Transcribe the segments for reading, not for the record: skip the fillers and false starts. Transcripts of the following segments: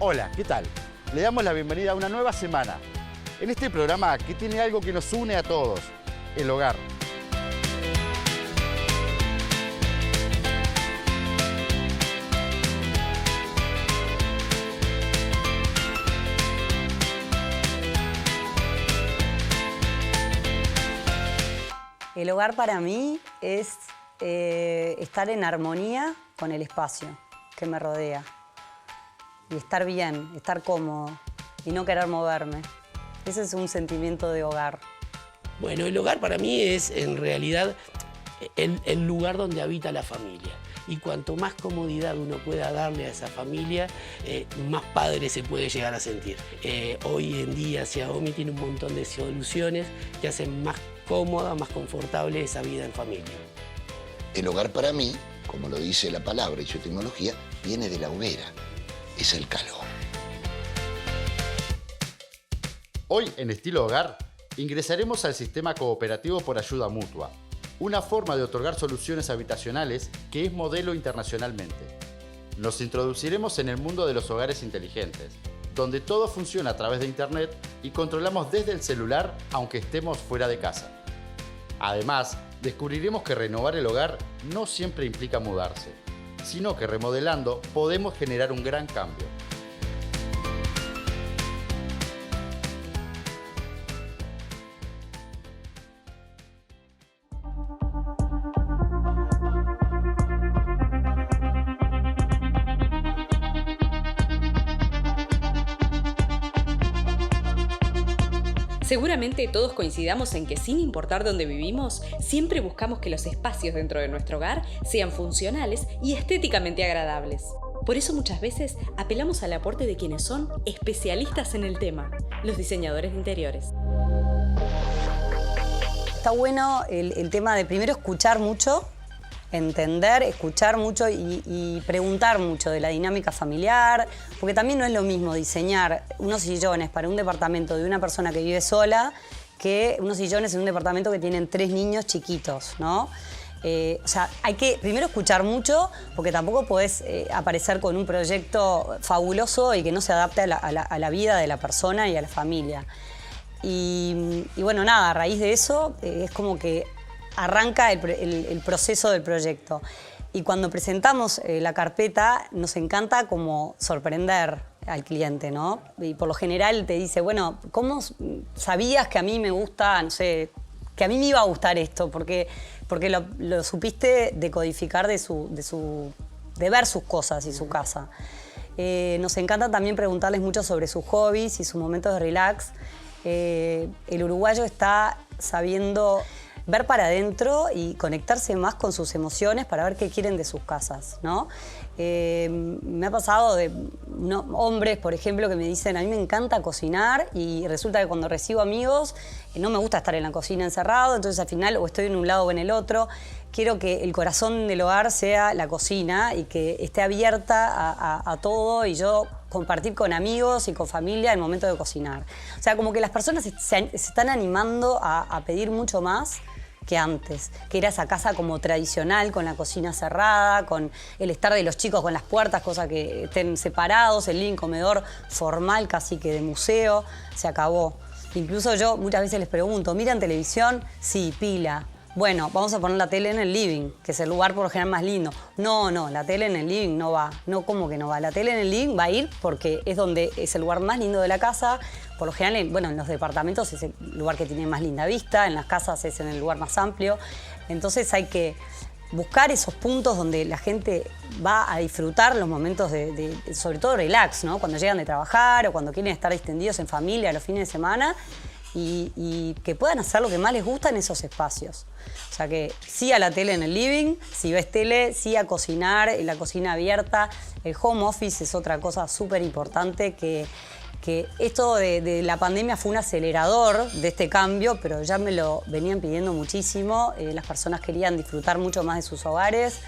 Hola, ¿qué tal? Le damos la bienvenida a una nueva semana. En este programa que tiene algo que nos une a todos, el hogar. El hogar para mí es estar en armonía con el espacio que me rodea. Y estar bien, estar cómodo y no querer moverme. Ese es un sentimiento de hogar. Bueno, el hogar para mí es en realidad el lugar donde habita la familia. Y cuanto más comodidad uno pueda darle a esa familia, más padre se puede llegar a sentir. Hoy en día Xiaomi tiene un montón de soluciones que hacen más cómoda, más confortable esa vida en familia. El hogar para mí, como lo dice la palabra y su etimología, viene de la hoguera. Es el calor. Hoy en Estilo Hogar ingresaremos al sistema cooperativo por ayuda mutua, una forma de otorgar soluciones habitacionales que es modelo internacionalmente. Nos introduciremos en el mundo de los hogares inteligentes, donde todo funciona a través de Internet y controlamos desde el celular aunque estemos fuera de casa. Además, descubriremos que renovar el hogar no siempre implica mudarse, sino que remodelando podemos generar un gran cambio. Seguramente todos coincidamos en que sin importar dónde vivimos, siempre buscamos que los espacios dentro de nuestro hogar sean funcionales y estéticamente agradables. Por eso muchas veces apelamos al aporte de quienes son especialistas en el tema, los diseñadores de interiores. Está bueno el tema de primero escuchar mucho, entender, escuchar mucho y preguntar mucho de la dinámica familiar, porque también no es lo mismo diseñar unos sillones para un departamento de una persona que vive sola que unos sillones en un departamento que tienen 3 niños chiquitos, ¿no? O sea, hay que primero escuchar mucho, porque tampoco podés aparecer con un proyecto fabuloso y que no se adapte a la vida de la persona y a la familia. Y bueno, nada, a raíz de eso es como que arranca el proceso del proyecto. Y cuando presentamos la carpeta, nos encanta como sorprender al cliente, ¿no? Y por lo general te dice, bueno, ¿cómo sabías que a mí me gusta, no sé, que a mí me iba a gustar esto? Porque lo supiste decodificar de ver sus cosas y su casa. Nos encanta también preguntarles mucho sobre sus hobbies y sus momentos de relax. El uruguayo está sabiendo ver para adentro y conectarse más con sus emociones para ver qué quieren de sus casas, ¿no? Me ha pasado de hombres, por ejemplo, que me dicen, a mí me encanta cocinar y resulta que cuando recibo amigos no me gusta estar en la cocina encerrado, entonces al final o estoy en un lado o en el otro. Quiero que el corazón del hogar sea la cocina y que esté abierta a todo y yo compartir con amigos y con familia el momento de cocinar. O sea, como que las personas se están animando a pedir mucho más que antes, que era esa casa como tradicional, con la cocina cerrada, con el estar de los chicos con las puertas, cosa que estén separados, el living comedor formal, casi que de museo, se acabó. Incluso yo muchas veces les pregunto, ¿miran televisión? Sí, pila. Bueno, vamos a poner la tele en el living, que es el lugar por lo general más lindo. No, la tele en el living no va. No, ¿cómo que no va? La tele en el living va a ir porque es donde es el lugar más lindo de la casa. Por lo general, bueno, en los departamentos es el lugar que tiene más linda vista, en las casas es en el lugar más amplio. Entonces hay que buscar esos puntos donde la gente va a disfrutar los momentos de sobre todo relax, ¿no? Cuando llegan de trabajar o cuando quieren estar extendidos en familia los fines de semana. Y que puedan hacer lo que más les gusta en esos espacios. O sea que sí a la tele en el living, si ves tele, sí a cocinar, en la cocina abierta. El home office es otra cosa súper importante que esto de la pandemia fue un acelerador de este cambio, pero ya me lo venían pidiendo muchísimo. Las personas querían disfrutar mucho más de sus hogares,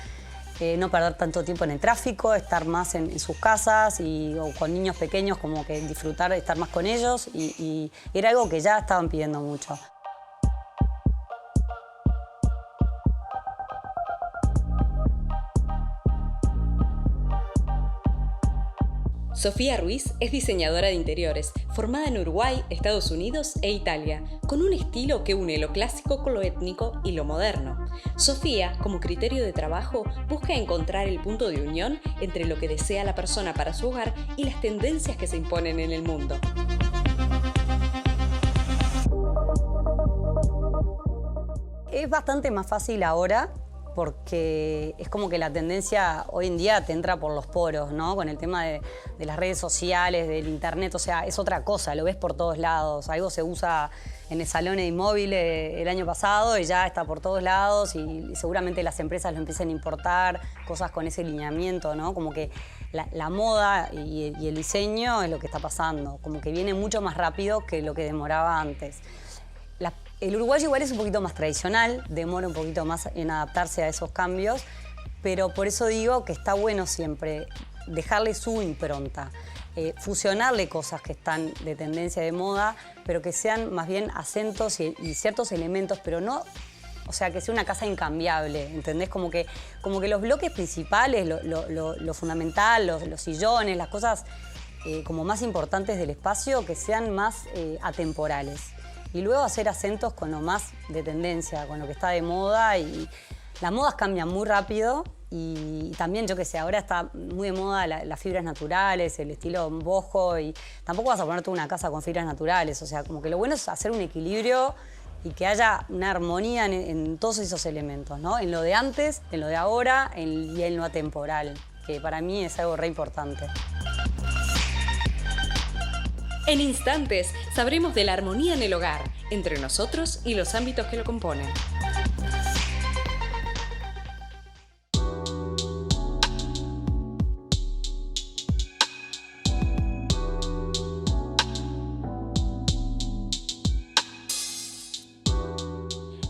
no perder tanto tiempo en el tráfico, estar más en sus casas o con niños pequeños, como que disfrutar de estar más con ellos y era algo que ya estaban pidiendo mucho. Sofía Ruiz es diseñadora de interiores, formada en Uruguay, Estados Unidos e Italia, con un estilo que une lo clásico con lo étnico y lo moderno. Sofía, como criterio de trabajo, busca encontrar el punto de unión entre lo que desea la persona para su hogar y las tendencias que se imponen en el mundo. Es bastante más fácil ahora porque es como que la tendencia hoy en día te entra por los poros, ¿no? Con el tema de las redes sociales, del internet, o sea, es otra cosa, lo ves por todos lados. Algo se usa en el salón de inmóviles el año pasado y ya está por todos lados y seguramente las empresas lo empiezan a importar, cosas con ese lineamiento, ¿no? Como que la moda y el diseño es lo que está pasando, como que viene mucho más rápido que lo que demoraba antes. El uruguayo igual es un poquito más tradicional, demora un poquito más en adaptarse a esos cambios, pero por eso digo que está bueno siempre dejarle su impronta, fusionarle cosas que están de tendencia de moda, pero que sean más bien acentos y ciertos elementos, pero no, o sea, que sea una casa incambiable, ¿entendés? Como que los bloques principales, lo fundamental, los sillones, las cosas como más importantes del espacio, que sean más atemporales. Y luego hacer acentos con lo más de tendencia, con lo que está de moda. Y las modas cambian muy rápido y también, yo qué sé, ahora está muy de moda las fibras naturales, el estilo boho, y tampoco vas a ponerte una casa con fibras naturales. O sea, como que lo bueno es hacer un equilibrio y que haya una armonía en todos esos elementos, ¿no? En lo de antes, en lo de ahora y en lo atemporal, que para mí es algo re importante. En instantes sabremos de la armonía en el hogar, entre nosotros y los ámbitos que lo componen.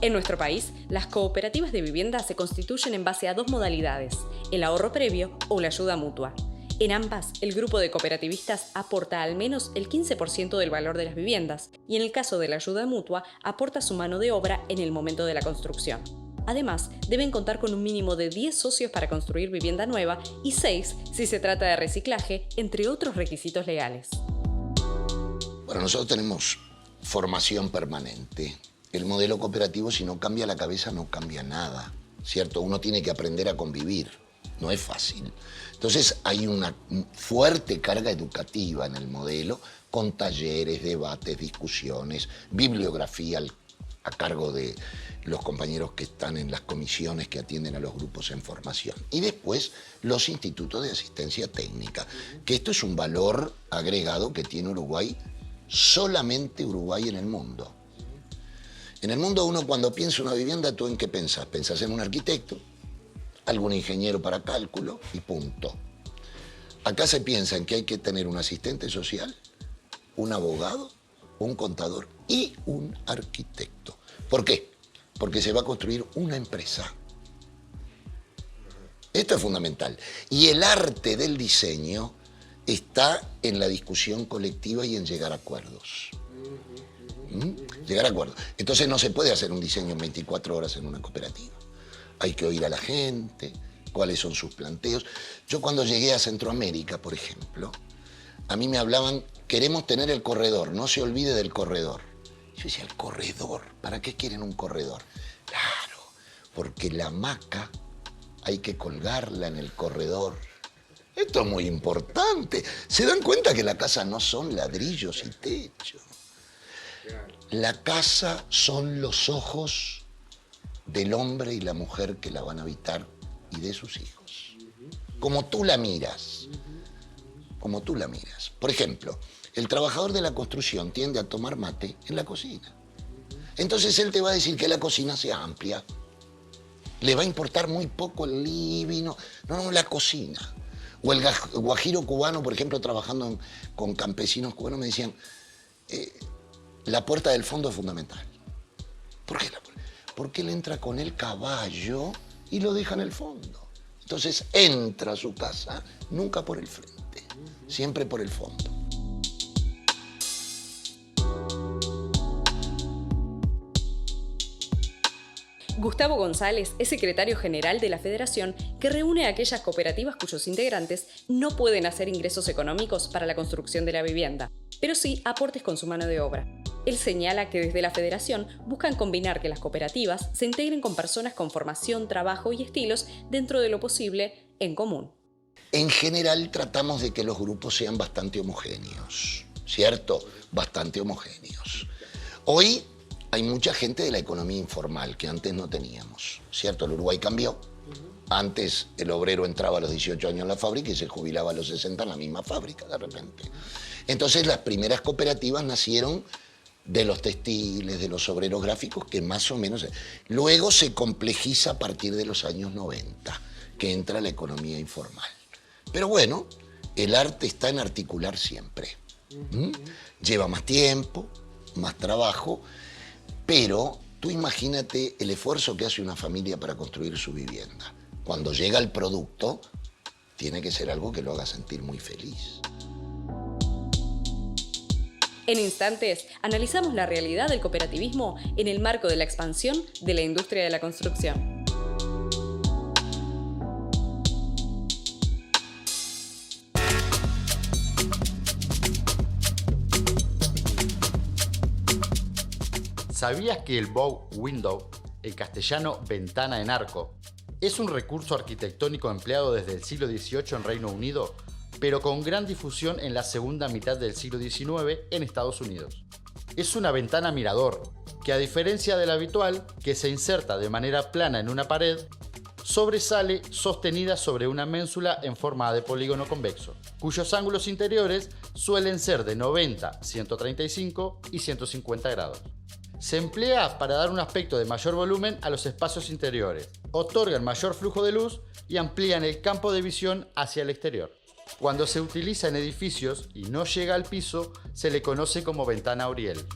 En nuestro país, las cooperativas de vivienda se constituyen en base a dos modalidades: el ahorro previo o la ayuda mutua. En ambas, el grupo de cooperativistas aporta al menos el 15% del valor de las viviendas y en el caso de la ayuda mutua, aporta su mano de obra en el momento de la construcción. Además, deben contar con un mínimo de 10 socios para construir vivienda nueva y 6 si se trata de reciclaje, entre otros requisitos legales. Bueno, nosotros tenemos formación permanente. El modelo cooperativo, si no cambia la cabeza, no cambia nada, ¿cierto? Uno tiene que aprender a convivir. No es fácil. Entonces hay una fuerte carga educativa en el modelo, con talleres, debates, discusiones, bibliografía a cargo de los compañeros que están en las comisiones que atienden a los grupos en formación. Y después los institutos de asistencia técnica, que esto es un valor agregado que tiene Uruguay, solamente Uruguay en el mundo. En el mundo uno cuando piensa una vivienda, ¿tú en qué pensás? Pensás en un arquitecto, algún ingeniero para cálculo y punto. Acá se piensa en que hay que tener un asistente social, un abogado, un contador y un arquitecto. ¿Por qué? Porque se va a construir una empresa. Esto es fundamental. Y el arte del diseño está en la discusión colectiva y en llegar a acuerdos. Llegar a acuerdos. Entonces no se puede hacer un diseño en 24 horas en una cooperativa. Hay que oír a la gente, cuáles son sus planteos. Yo cuando llegué a Centroamérica, por ejemplo, a mí me hablaban, queremos tener el corredor, no se olvide del corredor. Yo decía, ¿el corredor? ¿Para qué quieren un corredor? Claro, porque la hamaca hay que colgarla en el corredor. Esto es muy importante. ¿Se dan cuenta que la casa no son ladrillos y techo? La casa son los ojos del hombre y la mujer que la van a habitar y de sus hijos. Como tú la miras. Como tú la miras. Por ejemplo, el trabajador de la construcción tiende a tomar mate en la cocina. Entonces él te va a decir que la cocina sea amplia. Le va a importar muy poco el living, no, la cocina. O el guajiro cubano, por ejemplo, trabajando con campesinos cubanos, me decían, la puerta del fondo es fundamental. ¿Por qué la puerta? Porque él entra con el caballo y lo deja en el fondo. Entonces entra a su casa nunca por el frente, siempre por el fondo. Gustavo González es secretario general de la federación que reúne a aquellas cooperativas cuyos integrantes no pueden hacer ingresos económicos para la construcción de la vivienda, pero sí aportes con su mano de obra. Él señala que desde la federación buscan combinar que las cooperativas se integren con personas con formación, trabajo y estilos dentro de lo posible en común. En general tratamos de que los grupos sean bastante homogéneos, ¿cierto? Bastante homogéneos. Hoy hay mucha gente de la economía informal que antes no teníamos, ¿cierto? El Uruguay cambió. Antes el obrero entraba a los 18 años en la fábrica y se jubilaba a los 60 en la misma fábrica de repente. Entonces las primeras cooperativas nacieron de los textiles, de los obreros gráficos, que más o menos... Luego se complejiza a partir de los años 90, que entra la economía informal. Pero bueno, el arte está en articular siempre. Lleva más tiempo, más trabajo, pero tú imagínate el esfuerzo que hace una familia para construir su vivienda. Cuando llega el producto, tiene que ser algo que lo haga sentir muy feliz. En instantes, analizamos la realidad del cooperativismo en el marco de la expansión de la industria de la construcción. ¿Sabías que el bow window, en castellano ventana en arco, es un recurso arquitectónico empleado desde el siglo XVIII en Reino Unido, pero con gran difusión en la segunda mitad del siglo XIX en Estados Unidos? Es una ventana mirador, que a diferencia de la habitual, que se inserta de manera plana en una pared, sobresale sostenida sobre una ménsula en forma de polígono convexo, cuyos ángulos interiores suelen ser de 90, 135 y 150 grados. Se emplea para dar un aspecto de mayor volumen a los espacios interiores, otorgan mayor flujo de luz y amplían el campo de visión hacia el exterior. Cuando se utiliza en edificios y no llega al piso, se le conoce como ventana Oriel.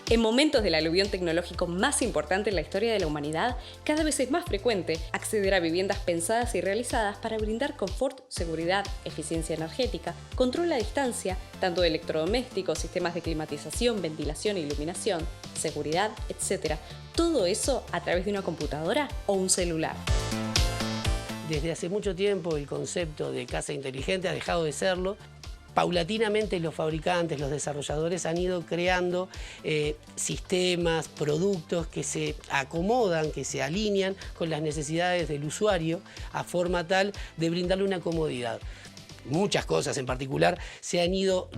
En momentos del aluvión tecnológico más importante en la historia de la humanidad, cada vez es más frecuente acceder a viviendas pensadas y realizadas para brindar confort, seguridad, eficiencia energética, control a distancia, tanto de electrodomésticos, sistemas de climatización, ventilación e iluminación, seguridad, etc. Todo eso a través de una computadora o un celular. Desde hace mucho tiempo el concepto de casa inteligente ha dejado de serlo. Paulatinamente los fabricantes, los desarrolladores han ido creando sistemas, productos que se acomodan, que se alinean con las necesidades del usuario a forma tal de brindarle una comodidad. Muchas cosas en particular se han ido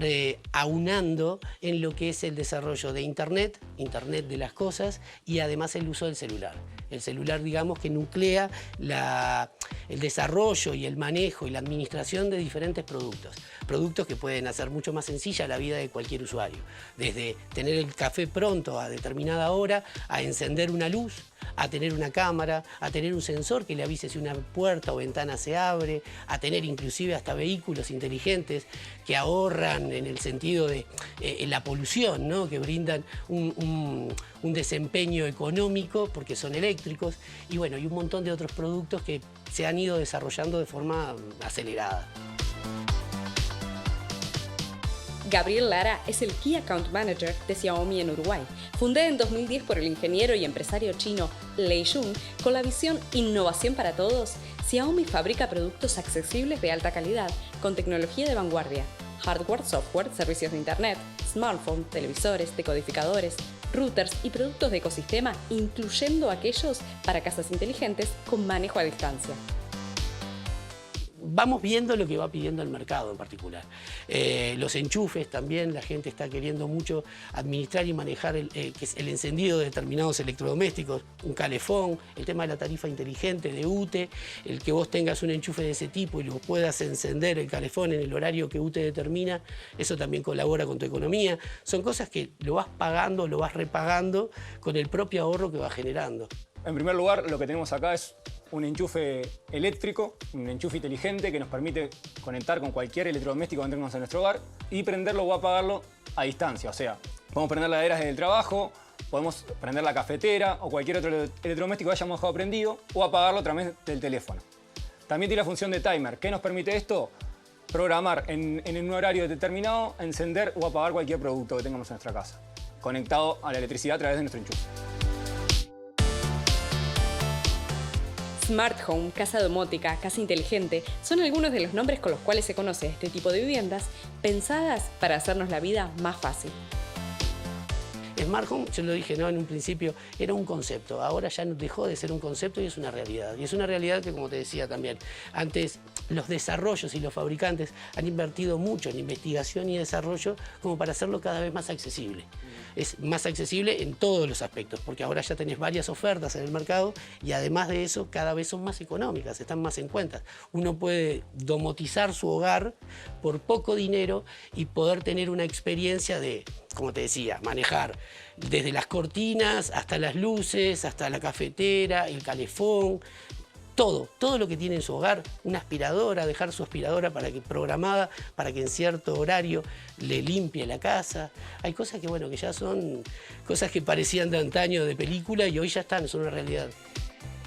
aunando en lo que es el desarrollo de Internet de las cosas y además el uso del celular. El celular, digamos, que nuclea el desarrollo y el manejo y la administración de diferentes productos. Productos que pueden hacer mucho más sencilla la vida de cualquier usuario. Desde tener el café pronto a determinada hora, a encender una luz, a tener una cámara, a tener un sensor que le avise si una puerta o ventana se abre, a tener inclusive hasta vehículos inteligentes que ahorran en el sentido de la polución, ¿no? Que brindan un desempeño económico porque son eléctricos y bueno, y un montón de otros productos que se han ido desarrollando de forma acelerada. Gabriel Lara es el Key Account Manager de Xiaomi en Uruguay. Fundada en 2010 por el ingeniero y empresario chino Lei Jun, con la visión Innovación para Todos, Xiaomi fabrica productos accesibles de alta calidad, con tecnología de vanguardia, hardware, software, servicios de internet, smartphones, televisores, decodificadores, routers y productos de ecosistema, incluyendo aquellos para casas inteligentes con manejo a distancia. Vamos viendo lo que va pidiendo el mercado en particular. Los enchufes también, la gente está queriendo mucho administrar y manejar que es el encendido de determinados electrodomésticos, un calefón, el tema de la tarifa inteligente de UTE, el que vos tengas un enchufe de ese tipo y lo puedas encender el calefón en el horario que UTE determina, eso también colabora con tu economía. Son cosas que lo vas pagando, lo vas repagando con el propio ahorro que vas generando. En primer lugar, lo que tenemos acá es un enchufe eléctrico, un enchufe inteligente que nos permite conectar con cualquier electrodoméstico que tengamos en nuestro hogar y prenderlo o apagarlo a distancia. O sea, podemos prender la heladera desde el trabajo, podemos prender la cafetera o cualquier otro electrodoméstico que hayamos dejado prendido o apagarlo a través del teléfono. También tiene la función de timer. ¿Qué nos permite esto? Programar en un horario determinado, encender o apagar cualquier producto que tengamos en nuestra casa, conectado a la electricidad a través de nuestro enchufe. Smart Home, casa domótica, casa inteligente, son algunos de los nombres con los cuales se conoce este tipo de viviendas pensadas para hacernos la vida más fácil. Smart Home, yo lo dije, ¿no?, en un principio, era un concepto. Ahora ya dejó de ser un concepto y es una realidad. Y es una realidad que, como te decía también, antes los desarrollos y los fabricantes han invertido mucho en investigación y desarrollo como para hacerlo cada vez más accesible. Es más accesible en todos los aspectos, porque ahora ya tenés varias ofertas en el mercado y además de eso cada vez son más económicas, están más en cuenta. Uno puede domotizar su hogar por poco dinero y poder tener una experiencia de, como te decía, manejar desde las cortinas hasta las luces, hasta la cafetera, el calefón, todo lo que tiene en su hogar, una aspiradora, dejar su aspiradora programada para que en cierto horario le limpie la casa. Hay cosas que, bueno, que ya son cosas que parecían de antaño de película y hoy ya están, son una realidad.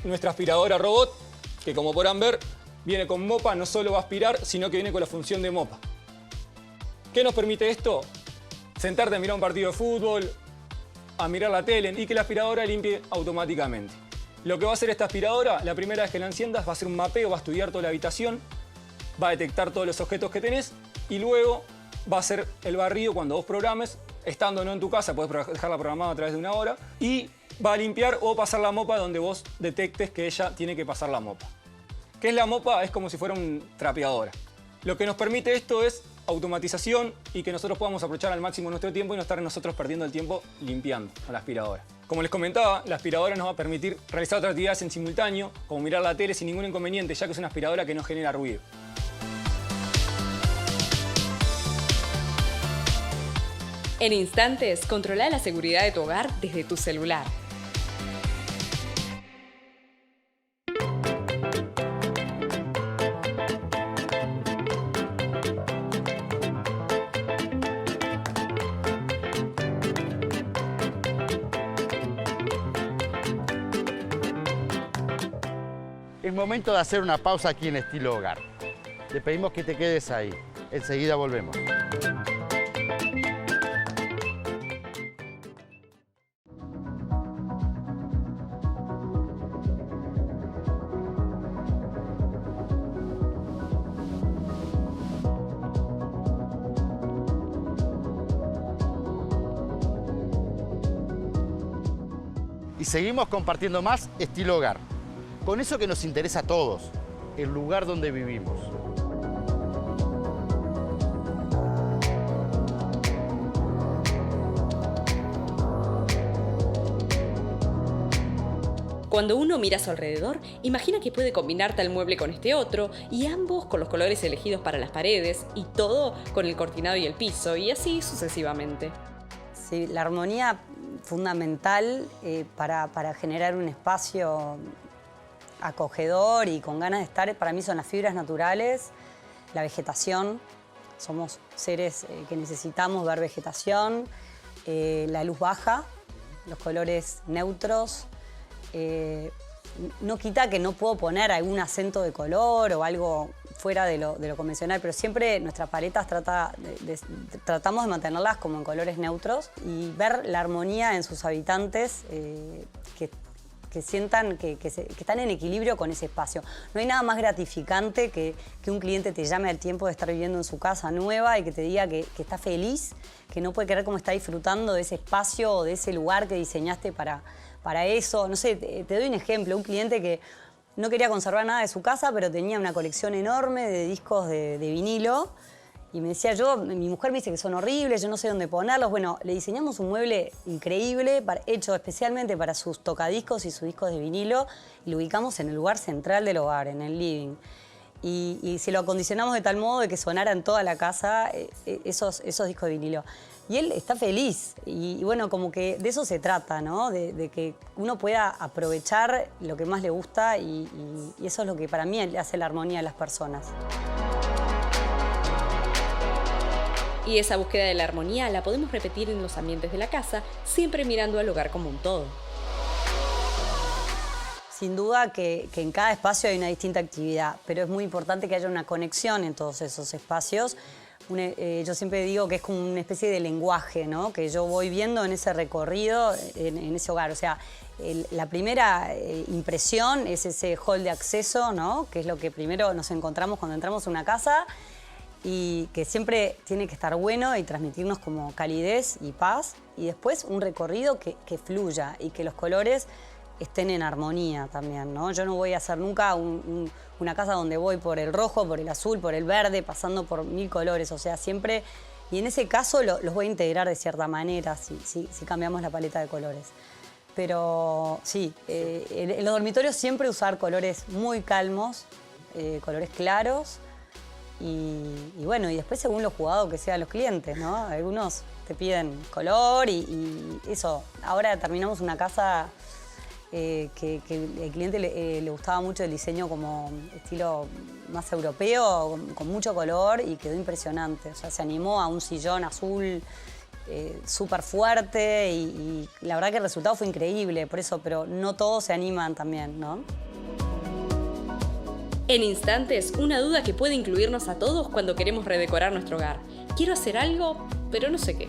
Nuestra aspiradora robot, que como podrán ver, viene con mopa, no solo va a aspirar, sino que viene con la función de mopa. ¿Qué nos permite esto? Sentarte a mirar un partido de fútbol, a mirar la tele y que la aspiradora limpie automáticamente. Lo que va a hacer esta aspiradora, la primera vez que la enciendas, va a hacer un mapeo, va a estudiar toda la habitación, va a detectar todos los objetos que tenés y luego va a hacer el barrido cuando vos programes, estando no en tu casa, podés dejarla programada a través de una hora, y va a limpiar o pasar la mopa donde vos detectes que ella tiene que pasar la mopa. ¿Qué es la mopa? Es como si fuera un trapeadora. Lo que nos permite esto es automatización y que nosotros podamos aprovechar al máximo nuestro tiempo y no estar nosotros perdiendo el tiempo limpiando a la aspiradora. Como les comentaba, la aspiradora nos va a permitir realizar otras actividades en simultáneo, como mirar la tele sin ningún inconveniente, ya que es una aspiradora que no genera ruido. En instantes, controla la seguridad de tu hogar desde tu celular. Es momento de hacer una pausa aquí en Estilo Hogar. Te pedimos que te quedes ahí. Enseguida volvemos. Y seguimos compartiendo más Estilo Hogar. Con eso que nos interesa a todos, el lugar donde vivimos. Cuando uno mira a su alrededor, imagina que puede combinar tal mueble con este otro, y ambos con los colores elegidos para las paredes, y todo con el cortinado y el piso, y así sucesivamente. Sí, la armonía fundamental para generar un espacio acogedor y con ganas de estar, para mí son las fibras naturales, la vegetación. Somos seres que necesitamos ver vegetación, la luz baja, los colores neutros. No quita que no puedo poner algún acento de color o algo fuera de lo convencional, pero siempre nuestras paletas tratamos de mantenerlas como en colores neutros y ver la armonía en sus habitantes, que sientan que están en equilibrio con ese espacio. No hay nada más gratificante que un cliente te llame al tiempo de estar viviendo en su casa nueva y que te diga que está feliz, que no puede creer cómo está disfrutando de ese espacio o de ese lugar que diseñaste para eso. No sé, te doy un ejemplo. Un cliente que no quería conservar nada de su casa, pero tenía una colección enorme de discos de vinilo. Y me decía mi mujer me dice que son horribles, yo no sé dónde ponerlos. Bueno, le diseñamos un mueble increíble, hecho especialmente para sus tocadiscos y sus discos de vinilo, y lo ubicamos en el lugar central del hogar, en el living. Y se lo acondicionamos de tal modo de que sonara en toda la casa esos discos de vinilo. Y él está feliz. Y bueno, como que de eso se trata, ¿no? De que uno pueda aprovechar lo que más le gusta y eso es lo que para mí le hace la armonía a las personas. Y esa búsqueda de la armonía la podemos repetir en los ambientes de la casa, siempre mirando al hogar como un todo. Sin duda que en cada espacio hay una distinta actividad, pero es muy importante que haya una conexión en todos esos espacios. Yo siempre digo que es como una especie de lenguaje, ¿no? Que yo voy viendo en ese recorrido, en ese hogar. O sea, la primera impresión es ese hall de acceso, ¿no? Que es lo que primero nos encontramos cuando entramos a una casa y que siempre tiene que estar bueno y transmitirnos como calidez y paz. Y después un recorrido que fluya y que los colores estén en armonía también, ¿no? Yo no voy a hacer nunca una casa donde voy por el rojo, por el azul, por el verde, pasando por 1000 colores, o sea, siempre... Y en ese caso los voy a integrar de cierta manera, si cambiamos la paleta de colores. Pero sí, en los dormitorios siempre usar colores muy calmos, colores claros, y bueno, y después según lo jugado que sean los clientes, ¿no? Algunos te piden color y eso. Ahora terminamos una casa... que el cliente le gustaba mucho el diseño como estilo más europeo, con mucho color y quedó impresionante. O sea, se animó a un sillón azul súper fuerte y la verdad que el resultado fue increíble, por eso, pero no todos se animan también, ¿no? En instantes, una duda que puede incluirnos a todos cuando queremos redecorar nuestro hogar. Quiero hacer algo, pero no sé qué.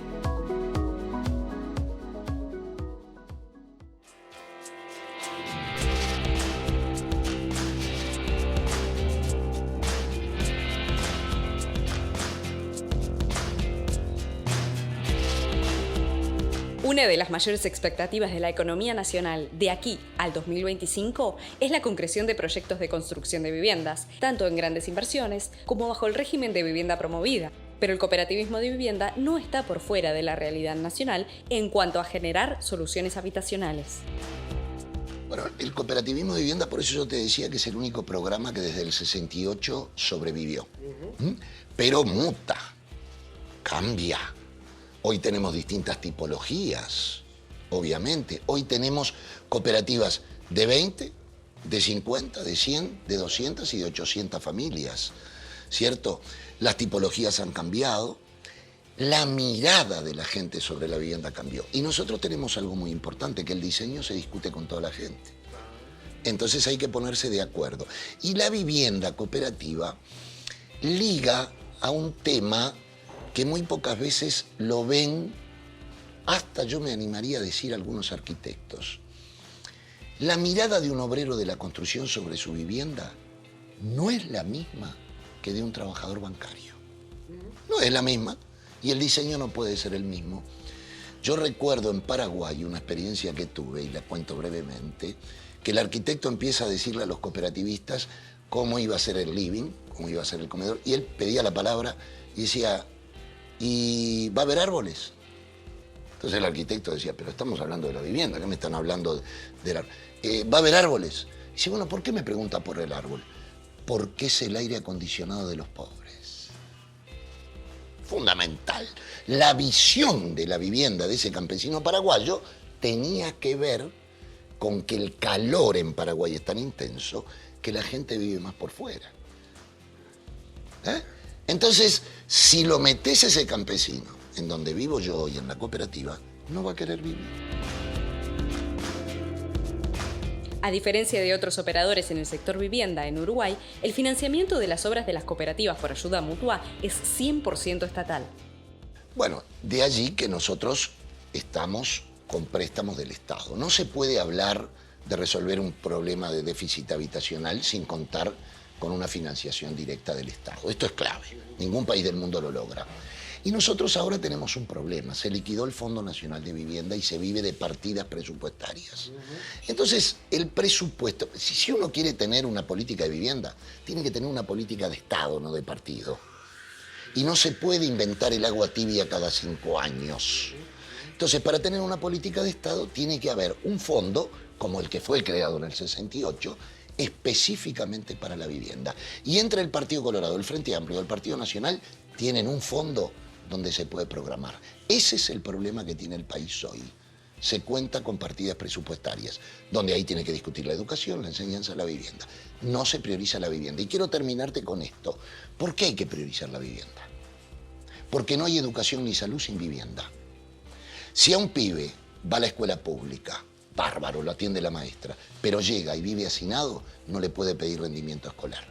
Una de las mayores expectativas de la economía nacional de aquí al 2025 es la concreción de proyectos de construcción de viviendas, tanto en grandes inversiones como bajo el régimen de vivienda promovida. Pero el cooperativismo de vivienda no está por fuera de la realidad nacional en cuanto a generar soluciones habitacionales. Bueno, el cooperativismo de vivienda, por eso yo te decía que es el único programa que desde el 68 sobrevivió. Pero muta, cambia. Hoy tenemos distintas tipologías, obviamente. Hoy tenemos cooperativas de 20, de 50, de 100, de 200 y de 800 familias, ¿cierto? Las tipologías han cambiado, la mirada de la gente sobre la vivienda cambió. Y nosotros tenemos algo muy importante, que el diseño se discute con toda la gente. Entonces hay que ponerse de acuerdo. Y la vivienda cooperativa liga a un tema que muy pocas veces lo ven, hasta yo me animaría a decir algunos arquitectos. La mirada de un obrero de la construcción sobre su vivienda no es la misma que de un trabajador bancario. No es la misma y el diseño no puede ser el mismo. Yo recuerdo en Paraguay una experiencia que tuve, y la cuento brevemente, que el arquitecto empieza a decirle a los cooperativistas cómo iba a ser el living, cómo iba a ser el comedor, y él pedía la palabra y decía, ¿y va a haber árboles? Entonces el arquitecto decía, pero estamos hablando de la vivienda, ¿qué me están hablando del árbol? ¿Va a haber árboles? Y dice, bueno, ¿por qué me pregunta por el árbol? Porque es el aire acondicionado de los pobres. Fundamental. La visión de la vivienda de ese campesino paraguayo tenía que ver con que el calor en Paraguay es tan intenso que la gente vive más por fuera. Entonces, si lo metes a ese campesino, en donde vivo yo hoy, en la cooperativa, no va a querer vivir. A diferencia de otros operadores en el sector vivienda en Uruguay, el financiamiento de las obras de las cooperativas por ayuda mutua es 100% estatal. Bueno, de allí que nosotros estamos con préstamos del Estado. No se puede hablar de resolver un problema de déficit habitacional sin contar con una financiación directa del Estado. Esto es clave. Ningún país del mundo lo logra. Y nosotros ahora tenemos un problema. Se liquidó el Fondo Nacional de Vivienda y se vive de partidas presupuestarias. Entonces, el presupuesto, si uno quiere tener una política de vivienda, tiene que tener una política de Estado, no de partido. Y no se puede inventar el agua tibia cada 5 años. Entonces, para tener una política de Estado, tiene que haber un fondo, como el que fue creado en el 68, específicamente para la vivienda. Y entre el Partido Colorado, el Frente Amplio y el Partido Nacional tienen un fondo donde se puede programar. Ese es el problema que tiene el país hoy. Se cuenta con partidas presupuestarias, donde ahí tiene que discutir la educación, la enseñanza, la vivienda. No se prioriza la vivienda. Y quiero terminarte con esto. ¿Por qué hay que priorizar la vivienda? Porque no hay educación ni salud sin vivienda. Si a un pibe va a la escuela pública bárbaro, lo atiende la maestra, pero llega y vive hacinado, no le puede pedir rendimiento escolar.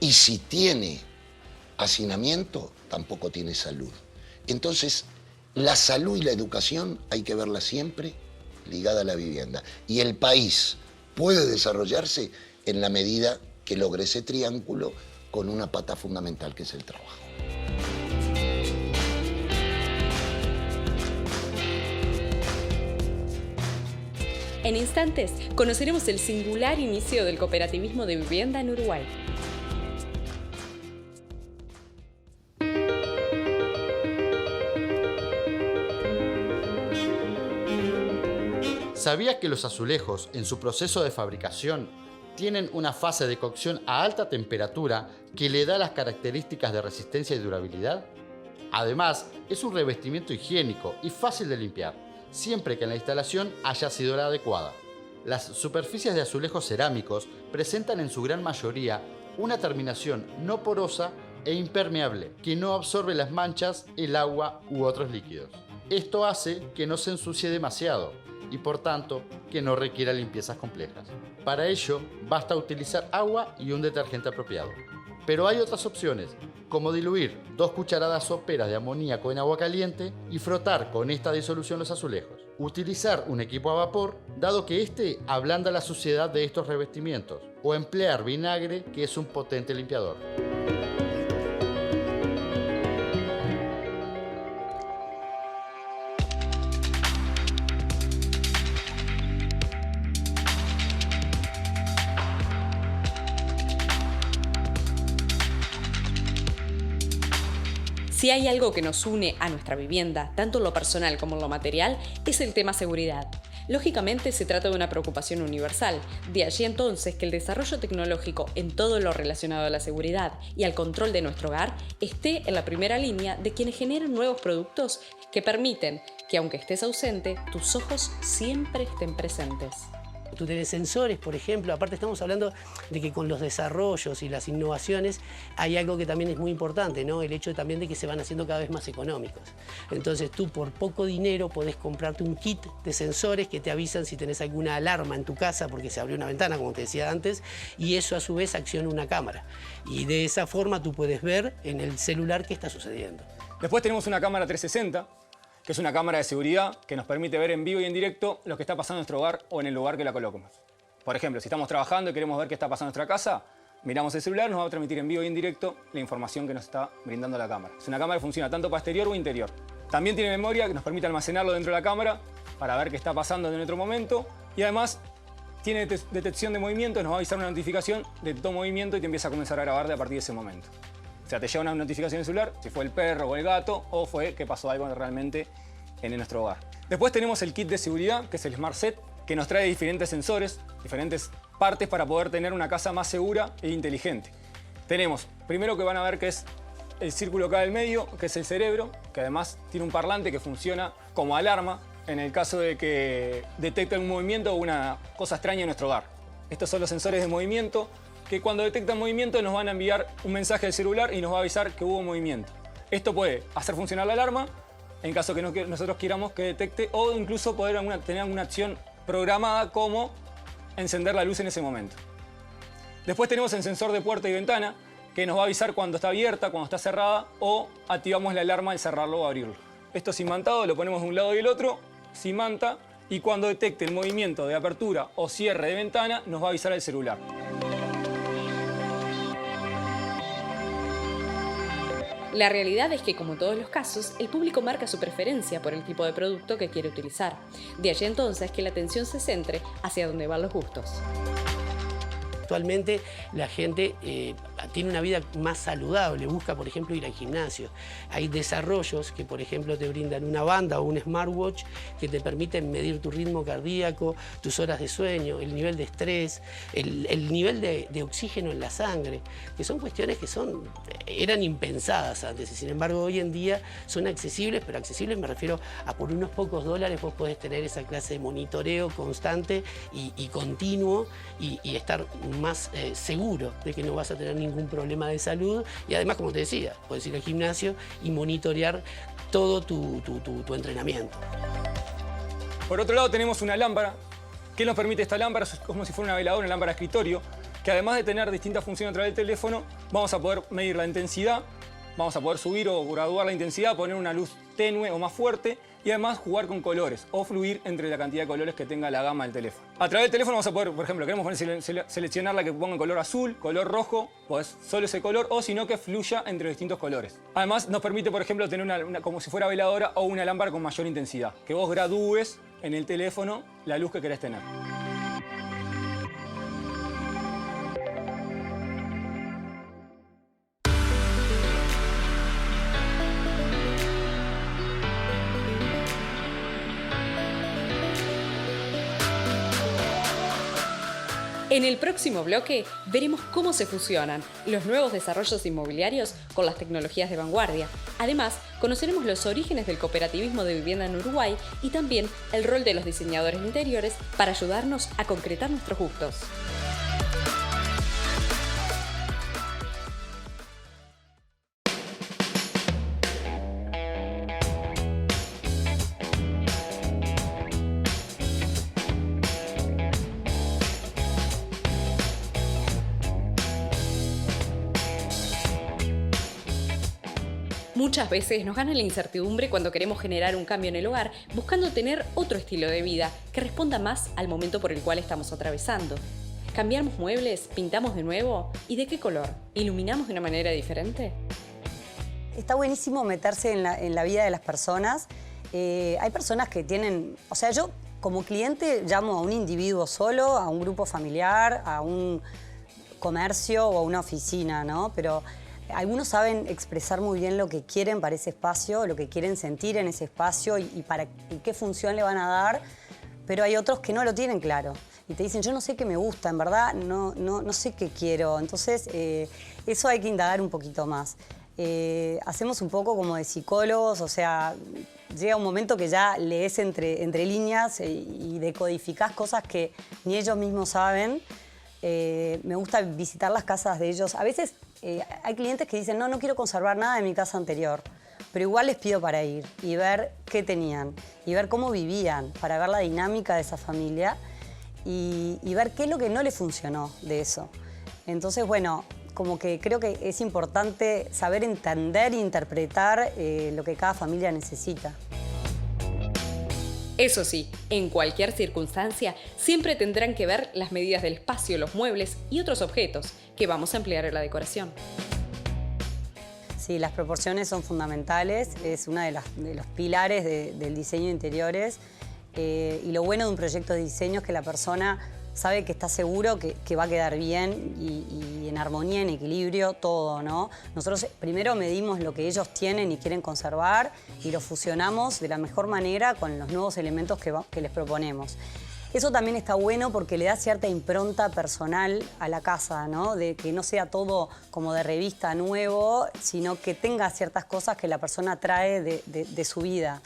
Y si tiene hacinamiento, tampoco tiene salud. Entonces, la salud y la educación hay que verla siempre ligada a la vivienda. Y el país puede desarrollarse en la medida que logre ese triángulo con una pata fundamental que es el trabajo. En instantes, conoceremos el singular inicio del cooperativismo de vivienda en Uruguay. ¿Sabía que los azulejos, en su proceso de fabricación, tienen una fase de cocción a alta temperatura que le da las características de resistencia y durabilidad? Además, es un revestimiento higiénico y fácil de limpiar, siempre que la instalación haya sido la adecuada. Las superficies de azulejos cerámicos presentan en su gran mayoría una terminación no porosa e impermeable que no absorbe las manchas, el agua u otros líquidos. Esto hace que no se ensucie demasiado y por tanto que no requiera limpiezas complejas. Para ello basta utilizar agua y un detergente apropiado. Pero hay otras opciones, como diluir 2 cucharadas soperas de amoníaco en agua caliente y frotar con esta disolución los azulejos. Utilizar un equipo a vapor, dado que este ablanda la suciedad de estos revestimientos, o emplear vinagre, que es un potente limpiador. Si hay algo que nos une a nuestra vivienda, tanto en lo personal como en lo material, es el tema seguridad. Lógicamente se trata de una preocupación universal, de allí entonces que el desarrollo tecnológico en todo lo relacionado a la seguridad y al control de nuestro hogar esté en la primera línea de quienes generan nuevos productos que permiten que aunque estés ausente, tus ojos siempre estén presentes. Tú tenés sensores, por ejemplo, aparte estamos hablando de que con los desarrollos y las innovaciones hay algo que también es muy importante, ¿no? El hecho también de que se van haciendo cada vez más económicos. Entonces tú por poco dinero podés comprarte un kit de sensores que te avisan si tenés alguna alarma en tu casa porque se abrió una ventana, como te decía antes, y eso a su vez acciona una cámara. Y de esa forma tú puedes ver en el celular qué está sucediendo. Después tenemos una cámara 360, que es una cámara de seguridad que nos permite ver en vivo y en directo lo que está pasando en nuestro hogar o en el lugar que la colocamos. Por ejemplo, si estamos trabajando y queremos ver qué está pasando en nuestra casa, miramos el celular, nos va a transmitir en vivo y en directo la información que nos está brindando la cámara. Es una cámara que funciona tanto para exterior o interior. También tiene memoria que nos permite almacenarlo dentro de la cámara para ver qué está pasando en otro momento. Y además tiene detección de movimiento, nos va a avisar una notificación de todo movimiento y te empieza a comenzar a grabar a partir de ese momento. O sea, te llega una notificación en el celular, si fue el perro o el gato, o fue que pasó algo realmente en nuestro hogar. Después tenemos el kit de seguridad, que es el Smart Set, que nos trae diferentes sensores, diferentes partes para poder tener una casa más segura e inteligente. Tenemos, primero que van a ver que es el círculo acá del medio, que es el cerebro, que además tiene un parlante que funciona como alarma en el caso de que detecte un movimiento o una cosa extraña en nuestro hogar. Estos son los sensores de movimiento, que cuando detectan movimiento nos van a enviar un mensaje al celular y nos va a avisar que hubo movimiento. Esto puede hacer funcionar la alarma en caso que nosotros queramos que detecte, o incluso poder tener una acción programada como encender la luz en ese momento. Después tenemos el sensor de puerta y ventana, que nos va a avisar cuando está abierta, cuando está cerrada, o activamos la alarma al cerrarlo o abrirlo. Esto es imantado, lo ponemos de un lado y el otro, se imanta, y cuando detecte el movimiento de apertura o cierre de ventana, nos va a avisar al celular. La realidad es que, como en todos los casos, el público marca su preferencia por el tipo de producto que quiere utilizar. De allí entonces que la atención se centre hacia donde van los gustos. Actualmente la gente tiene una vida más saludable, busca por ejemplo ir al gimnasio. Hay desarrollos que por ejemplo te brindan una banda o un smartwatch que te permiten medir tu ritmo cardíaco, tus horas de sueño, el nivel de estrés, el nivel de oxígeno en la sangre, que son cuestiones que eran impensadas antes y sin embargo hoy en día son accesibles, pero accesibles me refiero a por unos pocos dólares vos podés tener esa clase de monitoreo constante y continuo y estar más seguro de que no vas a tener ningún problema de salud y además, como te decía, puedes ir al gimnasio y monitorear todo tu entrenamiento. Por otro lado tenemos una lámpara ¿Qué nos permite esta lámpara? Es como si fuera una veladora, una lámpara de escritorio, que además de tener distintas funciones a través del teléfono, vamos a poder medir la intensidad, vamos a poder subir o graduar la intensidad, poner una luz tenue o más fuerte y además jugar con colores o fluir entre la cantidad de colores que tenga la gama del teléfono. A través del teléfono vamos a poder, por ejemplo, queremos seleccionar la que ponga color azul, color rojo, pues solo ese color, o sino que fluya entre distintos colores. Además nos permite, por ejemplo, tener como si fuera veladora o una lámpara con mayor intensidad, que vos gradúes en el teléfono la luz que querés tener. En el próximo bloque veremos cómo se fusionan los nuevos desarrollos inmobiliarios con las tecnologías de vanguardia. Además, conoceremos los orígenes del cooperativismo de vivienda en Uruguay y también el rol de los diseñadores de interiores para ayudarnos a concretar nuestros gustos. Muchas veces nos gana la incertidumbre cuando queremos generar un cambio en el hogar, buscando tener otro estilo de vida que responda más al momento por el cual estamos atravesando. ¿Cambiamos muebles? ¿Pintamos de nuevo? ¿Y de qué color? ¿Iluminamos de una manera diferente? Está buenísimo meterse en la vida de las personas. Hay personas que tienen... O sea, yo como cliente llamo a un individuo solo, a un grupo familiar, a un comercio o a una oficina, ¿no? Pero algunos saben expresar muy bien lo que quieren para ese espacio, lo que quieren sentir en ese espacio y qué función le van a dar, pero hay otros que no lo tienen claro. Y te dicen, yo no sé qué me gusta, en verdad, no sé qué quiero. Entonces, eso hay que indagar un poquito más. Hacemos un poco como de psicólogos, o sea, llega un momento que ya lees entre líneas y decodificás cosas que ni ellos mismos saben. Me gusta visitar las casas de ellos. A veces hay clientes que dicen, no quiero conservar nada de mi casa anterior, pero igual les pido para ir y ver qué tenían y ver cómo vivían, para ver la dinámica de esa familia y ver qué es lo que no les funcionó de eso. Entonces, bueno, como que creo que es importante saber entender e interpretar lo que cada familia necesita. Eso sí, en cualquier circunstancia, siempre tendrán que ver las medidas del espacio, los muebles y otros objetos que vamos a emplear en la decoración. Sí, las proporciones son fundamentales, es uno de los pilares del diseño de interiores. Y lo bueno de un proyecto de diseño es que la persona sabe que está seguro que va a quedar bien y en armonía, en equilibrio, todo, ¿no? Nosotros primero medimos lo que ellos tienen y quieren conservar y lo fusionamos de la mejor manera con los nuevos elementos que les proponemos. Eso también está bueno porque le da cierta impronta personal a la casa, ¿no? De que no sea todo como de revista nuevo, sino que tenga ciertas cosas que la persona trae de su vida.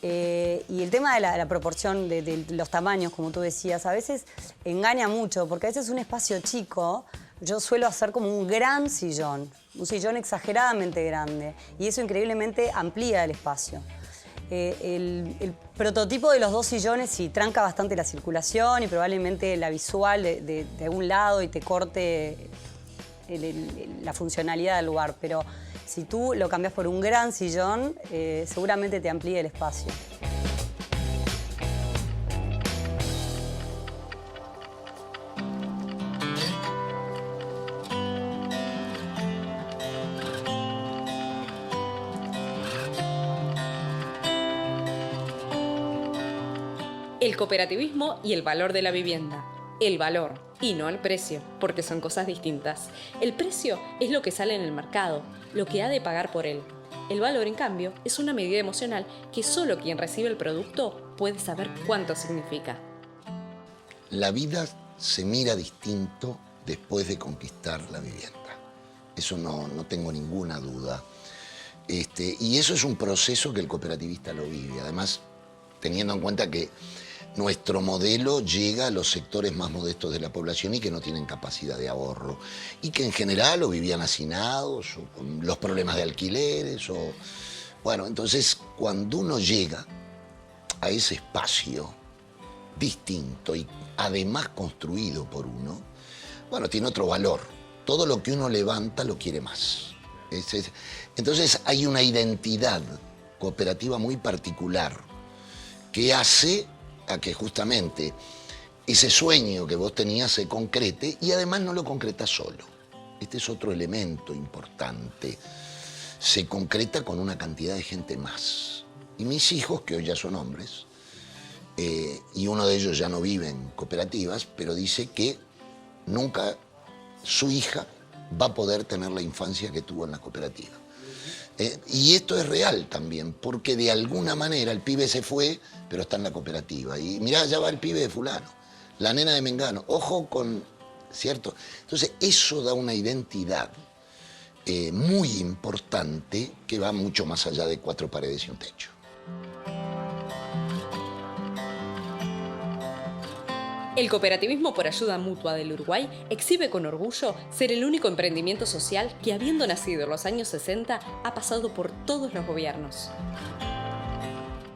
Y el tema de la proporción de los tamaños, como tú decías, a veces engaña mucho, porque a veces un espacio chico, yo suelo hacer como un gran sillón, un sillón exageradamente grande, y eso increíblemente amplía el espacio. El prototipo de los dos sillones sí tranca bastante la circulación y probablemente la visual de algún lado y te corte la funcionalidad del lugar, pero si tú lo cambias por un gran sillón, seguramente te amplíe el espacio. El cooperativismo y el valor de la vivienda. El valor y no el precio, porque son cosas distintas. El precio es lo que sale en el mercado, lo que ha de pagar por él. El valor, en cambio, es una medida emocional que solo quien recibe el producto puede saber cuánto significa. La vida se mira distinto después de conquistar la vivienda. Eso no tengo ninguna duda. Y eso es un proceso que el cooperativista lo vive. Además, teniendo en cuenta que nuestro modelo llega a los sectores más modestos de la población y que no tienen capacidad de ahorro. Y que en general o vivían hacinados, o con los problemas de alquileres, Bueno, entonces cuando uno llega a ese espacio, distinto y además construido por uno, bueno, tiene otro valor. Todo lo que uno levanta lo quiere más. Entonces hay una identidad cooperativa muy particular que hace a que justamente ese sueño que vos tenías se concrete, y además no lo concretas solo. Este es otro elemento importante. Se concreta con una cantidad de gente más. Y mis hijos, que hoy ya son hombres, y uno de ellos ya no vive en cooperativas, pero dice que nunca su hija va a poder tener la infancia que tuvo en la cooperativa. Y esto es real también, porque de alguna manera el pibe se fue, pero está en la cooperativa. Y mirá, ya va el pibe de fulano, la nena de Mengano, ojo con, ¿cierto? Entonces eso da una identidad muy importante que va mucho más allá de 4 paredes y un techo. El cooperativismo por ayuda mutua del Uruguay exhibe con orgullo ser el único emprendimiento social que, habiendo nacido en los años 60, ha pasado por todos los gobiernos.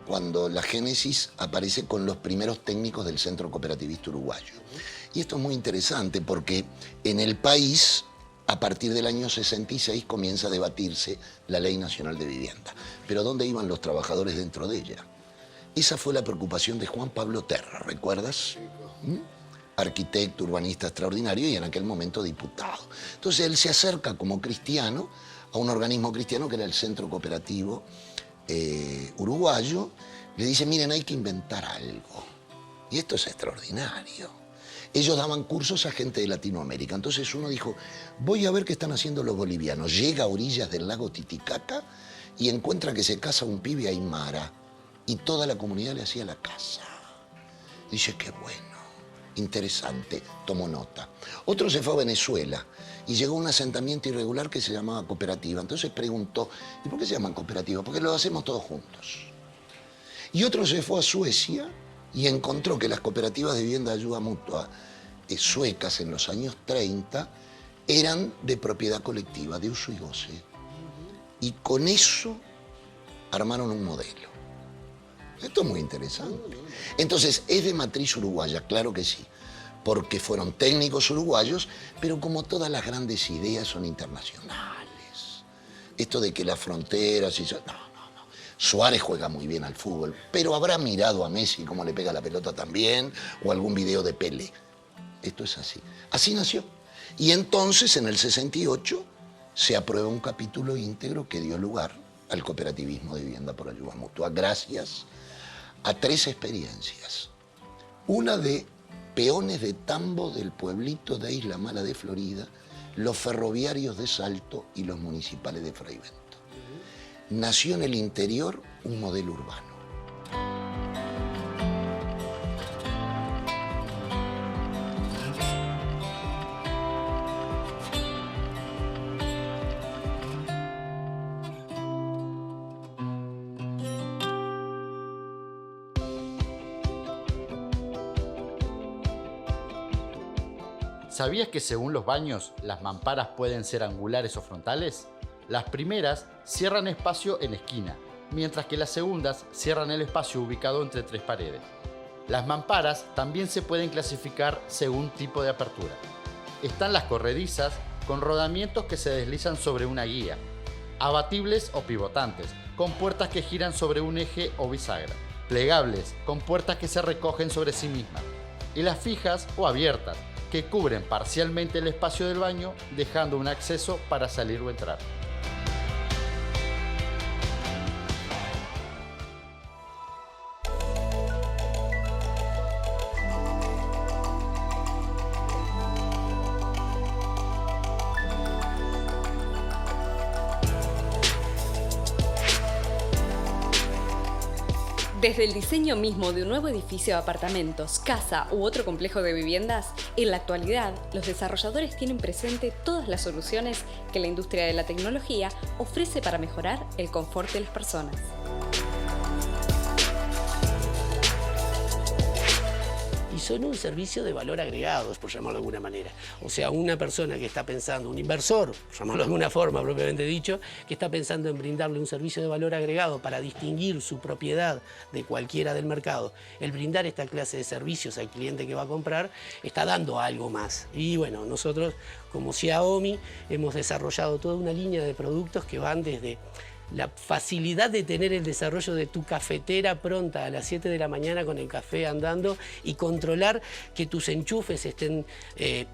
Cuando la génesis aparece con los primeros técnicos del Centro Cooperativista Uruguayo. Y esto es muy interesante porque en el país, a partir del año 66, comienza a debatirse la Ley Nacional de Vivienda. Pero ¿dónde iban los trabajadores dentro de ella? Esa fue la preocupación de Juan Pablo Terra, ¿recuerdas? Arquitecto, urbanista extraordinario y en aquel momento diputado. Entonces él se acerca como cristiano a un organismo cristiano que era el Centro Cooperativo Uruguayo. Le dice, miren, hay que inventar algo. Y esto es extraordinario. Ellos daban cursos a gente de Latinoamérica. Entonces uno dijo, voy a ver qué están haciendo los bolivianos. Llega a orillas del lago Titicaca y encuentra que se casa un pibe aymara y toda la comunidad le hacía la casa. Dice, qué bueno, interesante, tomó nota. Otro se fue a Venezuela y llegó a un asentamiento irregular que se llamaba cooperativa. Entonces preguntó, ¿y por qué se llaman cooperativa? Porque lo hacemos todos juntos. Y otro se fue a Suecia y encontró que las cooperativas de vivienda de ayuda mutua suecas en los años 30 eran de propiedad colectiva, de uso y goce. Y con eso armaron un modelo. Esto es muy interesante. Entonces, ¿es de matriz uruguaya? Claro que sí, porque fueron técnicos uruguayos, pero como todas las grandes ideas son internacionales. Esto de que las fronteras y eso, no. Suárez juega muy bien al fútbol, pero habrá mirado a Messi cómo le pega la pelota también, o algún video de Pelé. Esto es así. Así nació. Y entonces, en el 68, se aprueba un capítulo íntegro que dio lugar al cooperativismo de vivienda por ayuda mutua, gracias a 3 experiencias. Una de peones de tambo del pueblito de Isla Mala de Florida, los ferroviarios de Salto y los municipales de Frei Bento. Nació en el interior un modelo urbano. ¿Sabías que según los baños, las mamparas pueden ser angulares o frontales? Las primeras cierran espacio en esquina, mientras que las segundas cierran el espacio ubicado entre 3 paredes. Las mamparas también se pueden clasificar según tipo de apertura. Están las corredizas, con rodamientos que se deslizan sobre una guía, abatibles o pivotantes, con puertas que giran sobre un eje o bisagra, plegables, con puertas que se recogen sobre sí mismas, y las fijas o abiertas, que cubren parcialmente el espacio del baño, dejando un acceso para salir o entrar. Desde el diseño mismo de un nuevo edificio de apartamentos, casa u otro complejo de viviendas, en la actualidad los desarrolladores tienen presente todas las soluciones que la industria de la tecnología ofrece para mejorar el confort de las personas. Y son un servicio de valor agregado, por llamarlo de alguna manera. O sea, una persona que está pensando, un inversor, por llamarlo de alguna forma propiamente dicho, que está pensando en brindarle un servicio de valor agregado para distinguir su propiedad de cualquiera del mercado, el brindar esta clase de servicios al cliente que va a comprar, está dando algo más. Y bueno, nosotros como Xiaomi hemos desarrollado toda una línea de productos que van desde la facilidad de tener el desarrollo de tu cafetera pronta a las 7 de la mañana con el café andando y controlar que tus enchufes estén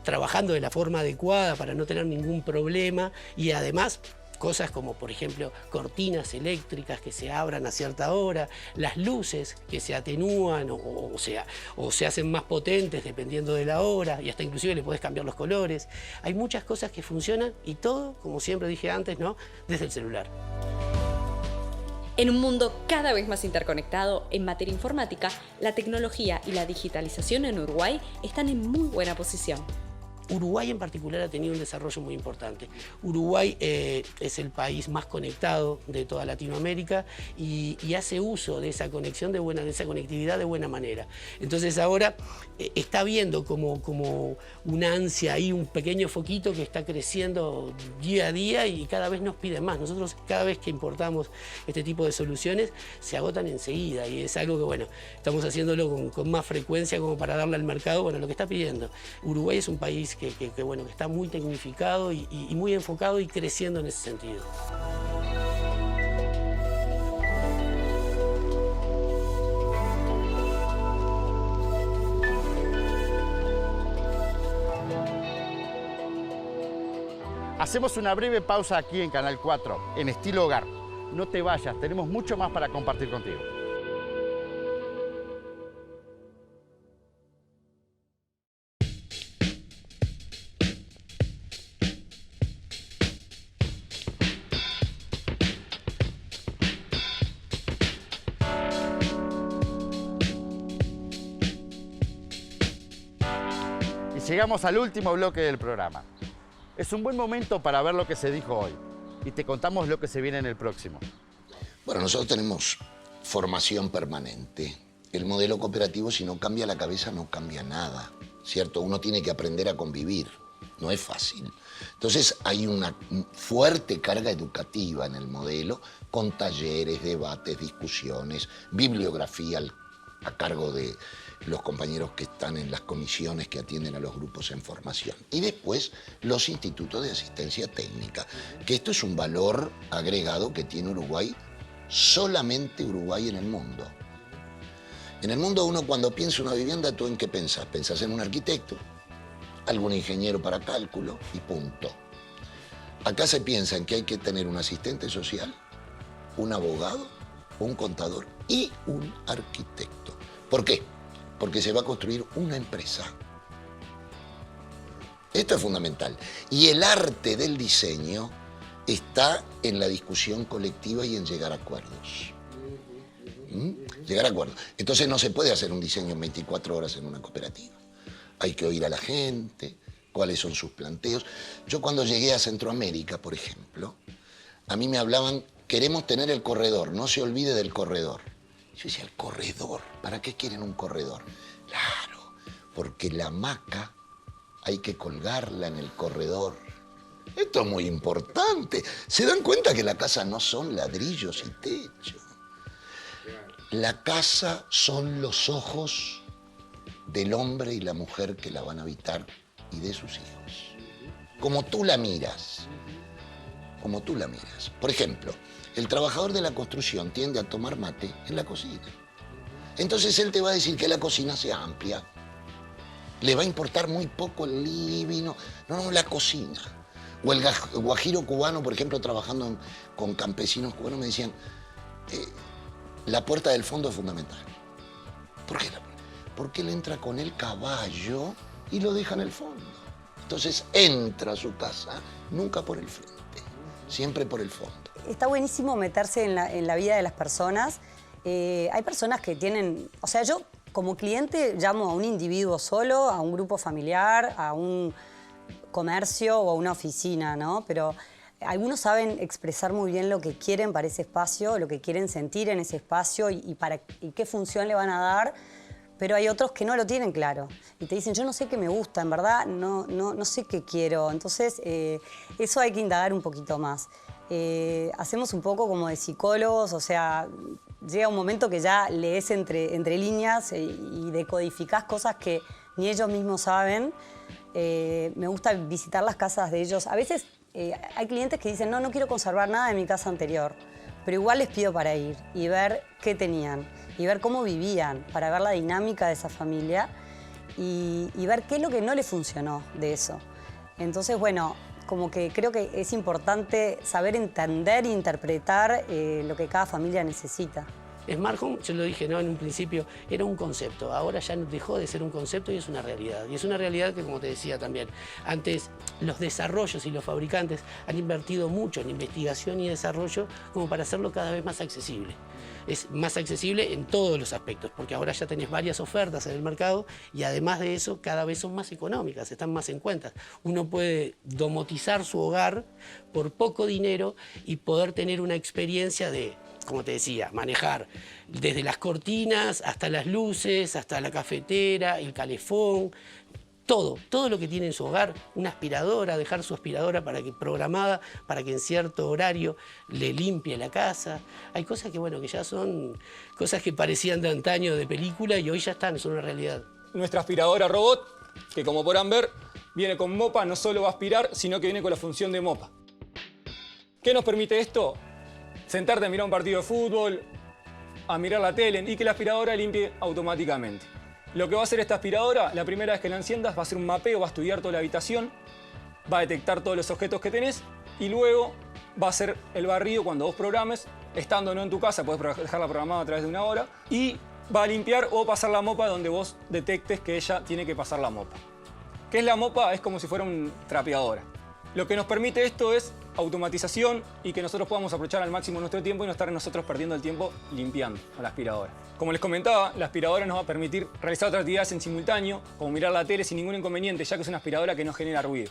trabajando de la forma adecuada para no tener ningún problema, y además cosas como, por ejemplo, cortinas eléctricas que se abran a cierta hora, las luces que se atenúan o se hacen más potentes dependiendo de la hora, y hasta inclusive le podés cambiar los colores. Hay muchas cosas que funcionan y todo, como siempre dije antes, ¿no?, desde el celular. En un mundo cada vez más interconectado, en materia informática, la tecnología y la digitalización en Uruguay están en muy buena posición. Uruguay en particular ha tenido un desarrollo muy importante. Uruguay es el país más conectado de toda Latinoamérica y hace uso de esa conexión de esa conectividad de buena manera. Entonces ahora está viendo como una ansia ahí, un pequeño foquito que está creciendo día a día y cada vez nos piden más. Nosotros cada vez que importamos este tipo de soluciones se agotan enseguida, y es algo que bueno, estamos haciéndolo con más frecuencia como para darle al mercado lo que está pidiendo. Uruguay es un país que está muy tecnificado y muy enfocado y creciendo en ese sentido. Hacemos una breve pausa aquí en Canal 4, en Estilo Hogar. No te vayas, tenemos mucho más para compartir contigo. Llegamos al último bloque del programa. Es un buen momento para ver lo que se dijo hoy y te contamos lo que se viene en el próximo. Bueno, nosotros tenemos formación permanente. El modelo cooperativo, si no cambia la cabeza, no cambia nada, ¿cierto? Uno tiene que aprender a convivir, no es fácil. Entonces hay una fuerte carga educativa en el modelo, con talleres, debates, discusiones, bibliografía a cargo de los compañeros que están en las comisiones que atienden a los grupos en formación. Y después los institutos de asistencia técnica, que esto es un valor agregado que tiene Uruguay, solamente Uruguay en el mundo. En el mundo uno cuando piensa una vivienda, ¿tú en qué pensás? Pensás en un arquitecto, algún ingeniero para cálculo y punto. Acá se piensa en que hay que tener un asistente social, un abogado, un contador y un arquitecto. ¿Por qué? Porque se va a construir una empresa. Esto es fundamental. Y el arte del diseño está en la discusión colectiva y en llegar a acuerdos. Llegar a acuerdos. Entonces no se puede hacer un diseño en 24 horas en una cooperativa. Hay que oír a la gente, cuáles son sus planteos. Yo cuando llegué a Centroamérica, por ejemplo, a mí me hablaban, queremos tener el corredor, no se olvide del corredor. Yo decía, ¿el corredor? ¿Para qué quieren un corredor? Claro, porque la hamaca hay que colgarla en el corredor. Esto es muy importante. ¿Se dan cuenta que la casa no son ladrillos y techo? La casa son los ojos del hombre y la mujer que la van a habitar y de sus hijos. Como tú la miras. Como tú la miras. Por ejemplo, el trabajador de la construcción tiende a tomar mate en la cocina. Entonces él te va a decir que la cocina sea amplia. Le va a importar muy poco el living. No, la cocina. O el guajiro cubano, por ejemplo, trabajando con campesinos cubanos, me decían, la puerta del fondo es fundamental. ¿Por qué? Porque él entra con el caballo y lo deja en el fondo. Entonces entra a su casa nunca por el frente, siempre por el fondo. Está buenísimo meterse en la vida de las personas. Hay personas que tienen... O sea, yo como cliente llamo a un individuo solo, a un grupo familiar, a un comercio o a una oficina, ¿no? Pero algunos saben expresar muy bien lo que quieren para ese espacio, lo que quieren sentir en ese espacio y qué función le van a dar pero hay otros que no lo tienen claro y te dicen, yo no sé qué me gusta, en verdad no sé qué quiero. Entonces, eso hay que indagar un poquito más. Hacemos un poco como de psicólogos, o sea, llega un momento que ya lees entre líneas y decodificás cosas que ni ellos mismos saben. Me gusta visitar las casas de ellos. A veces hay clientes que dicen, no quiero conservar nada de mi casa anterior, pero igual les pido para ir y ver qué tenían y ver cómo vivían, para ver la dinámica de esa familia y ver qué es lo que no les funcionó de eso. Entonces, bueno, como que creo que es importante saber entender e interpretar lo que cada familia necesita. Smart Home, yo lo dije, ¿no?, en un principio, era un concepto. Ahora ya dejó de ser un concepto y es una realidad. Y es una realidad que, como te decía también, antes los desarrollos y los fabricantes han invertido mucho en investigación y desarrollo como para hacerlo cada vez más accesible. Es más accesible en todos los aspectos, porque ahora ya tenés varias ofertas en el mercado y además de eso cada vez son más económicas, están más en cuenta. Uno puede domotizar su hogar por poco dinero y poder tener una experiencia de, como te decía, manejar desde las cortinas hasta las luces, hasta la cafetera, el calefón, todo lo que tiene en su hogar, una aspiradora, dejar su aspiradora programada para que en cierto horario le limpie la casa. Hay cosas que, bueno, que ya son cosas que parecían de antaño de película y hoy ya están, son una realidad. Nuestra aspiradora robot, que como podrán ver, viene con mopa, no solo va a aspirar, sino que viene con la función de mopa. ¿Qué nos permite esto? Sentarte a mirar un partido de fútbol, a mirar la tele y que la aspiradora limpie automáticamente. Lo que va a hacer esta aspiradora, la primera vez que la enciendas, va a hacer un mapeo, va a estudiar toda la habitación, va a detectar todos los objetos que tenés y luego va a hacer el barrido cuando vos programes, estando no en tu casa, podés dejarla programada a través de una hora, y va a limpiar o pasar la mopa donde vos detectes que ella tiene que pasar la mopa. ¿Qué es la mopa? Es como si fuera una trapeadora. Lo que nos permite esto es automatización y que nosotros podamos aprovechar al máximo nuestro tiempo y no estar nosotros perdiendo el tiempo limpiando a la aspiradora. Como les comentaba, la aspiradora nos va a permitir realizar otras actividades en simultáneo, como mirar la tele sin ningún inconveniente, ya que es una aspiradora que no genera ruido.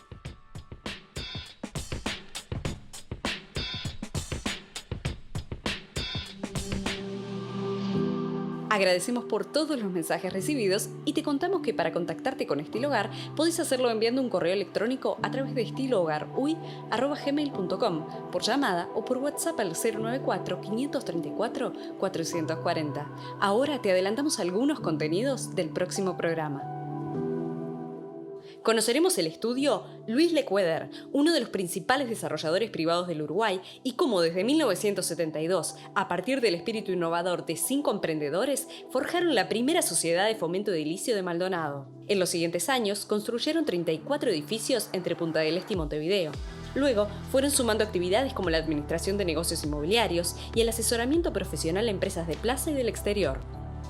Agradecemos por todos los mensajes recibidos y te contamos que para contactarte con Estilo Hogar podés hacerlo enviando un correo electrónico a través de estilohogaruy@gmail.com, por llamada o por WhatsApp al 094-534-440. Ahora te adelantamos algunos contenidos del próximo programa. Conoceremos el estudio Luis Lequeder, uno de los principales desarrolladores privados del Uruguay, y cómo desde 1972, a partir del espíritu innovador de 5 emprendedores, forjaron la primera sociedad de fomento edilicio de Maldonado. En los siguientes años, construyeron 34 edificios entre Punta del Este y Montevideo. Luego, fueron sumando actividades como la administración de negocios inmobiliarios y el asesoramiento profesional a empresas de plaza y del exterior.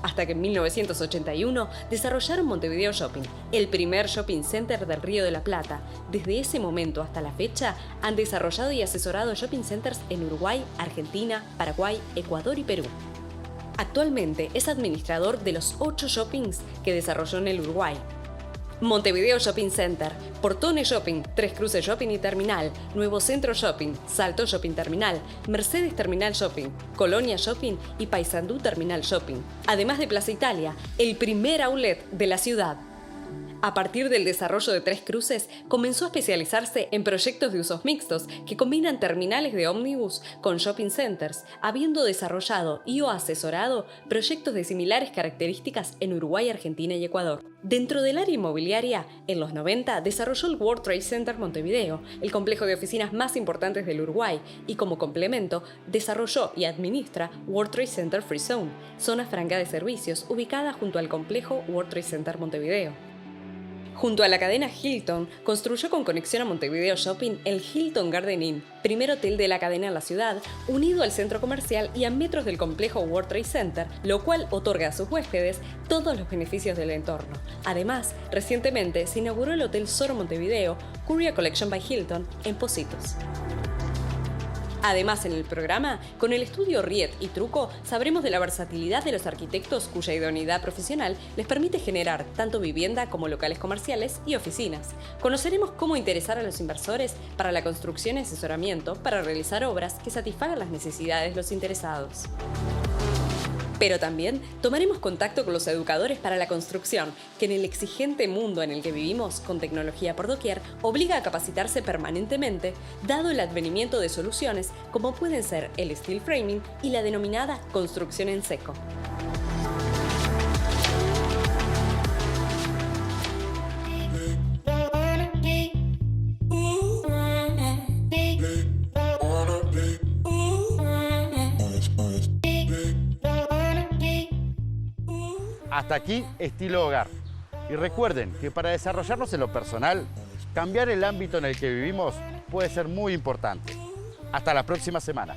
Hasta que en 1981 desarrollaron Montevideo Shopping, el primer shopping center del Río de la Plata. Desde ese momento hasta la fecha han desarrollado y asesorado shopping centers en Uruguay, Argentina, Paraguay, Ecuador y Perú. Actualmente es administrador de los 8 shoppings que desarrolló en el Uruguay. Montevideo Shopping Center, Portones Shopping, Tres Cruces Shopping y Terminal, Nuevo Centro Shopping, Salto Shopping Terminal, Mercedes Terminal Shopping, Colonia Shopping y Paysandú Terminal Shopping. Además de Plaza Italia, el primer outlet de la ciudad. A partir del desarrollo de Tres Cruces, comenzó a especializarse en proyectos de usos mixtos que combinan terminales de ómnibus con shopping centers, habiendo desarrollado y o asesorado proyectos de similares características en Uruguay, Argentina y Ecuador. Dentro del área inmobiliaria, en los 90 desarrolló el World Trade Center Montevideo, el complejo de oficinas más importantes del Uruguay, y como complemento desarrolló y administra World Trade Center Free Zone, zona franca de servicios ubicada junto al complejo World Trade Center Montevideo. Junto a la cadena Hilton, construyó con conexión a Montevideo Shopping el Hilton Garden Inn, primer hotel de la cadena en la ciudad, unido al centro comercial y a metros del complejo World Trade Center, lo cual otorga a sus huéspedes todos los beneficios del entorno. Además, recientemente se inauguró el Hotel Soro Montevideo, Curia Collection by Hilton, en Pocitos. Además, en el programa, con el estudio Riet y Truco, sabremos de la versatilidad de los arquitectos cuya idoneidad profesional les permite generar tanto vivienda como locales comerciales y oficinas. Conoceremos cómo interesar a los inversores para la construcción y asesoramiento para realizar obras que satisfagan las necesidades de los interesados. Pero también tomaremos contacto con los educadores para la construcción, que en el exigente mundo en el que vivimos, con tecnología por doquier, obliga a capacitarse permanentemente, dado el advenimiento de soluciones como pueden ser el steel framing y la denominada construcción en seco. Hasta aquí Estilo Hogar. Y recuerden que para desarrollarnos en lo personal, cambiar el ámbito en el que vivimos puede ser muy importante. Hasta la próxima semana.